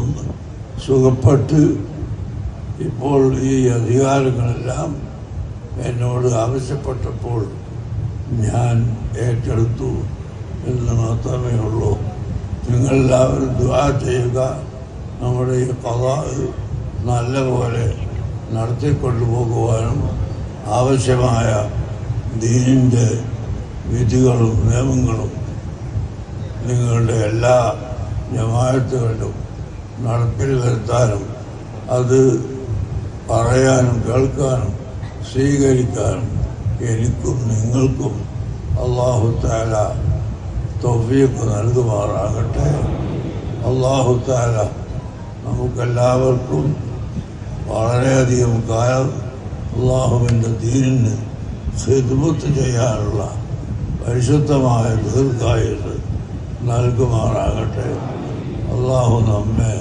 ഒന്ന് സുഖപ്പെട്ട് ഇപ്പോൾ ഈ അധികാരങ്ങളെല്ലാം എന്നോട് ആവശ്യപ്പെട്ടപ്പോൾ ഞാൻ ഏറ്റെടുത്തു എന്ന് മാത്രമേ ഉള്ളൂ. നിങ്ങളെല്ലാവരും ദുആ ചെയ്യുക. നമ്മുടെ ഈ ഖളാ നല്ലപോലെ നടത്തിക്കൊണ്ടുപോകുവാനും ആവശ്യമായ ദീനിൻ്റെ വിധികളും നിയമങ്ങളും നിങ്ങളുടെ എല്ലാ ജമാഅത്തുകളിലും നടപ്പിൽ വരുത്താനും അത് പറയാനും കേൾക്കാനും സ്വീകരിക്കാനും എനിക്കും നിങ്ങൾക്കും അല്ലാഹു തആല തൗഫീഖ് നൽകുമാറാകട്ടെ. അല്ലാഹു തആല നമുക്കെല്ലാവർക്കും വളരെയധികം കാലം അല്ലാഹുവിൻ്റെ ദീനിന് ഖിദ്മത്ത് ചെയ്യാനുള്ള പരിശുദ്ധമായ ദീർഘായുസ്സ് നൽകുമാറാകട്ടെ. അല്ലാഹു നമ്മെ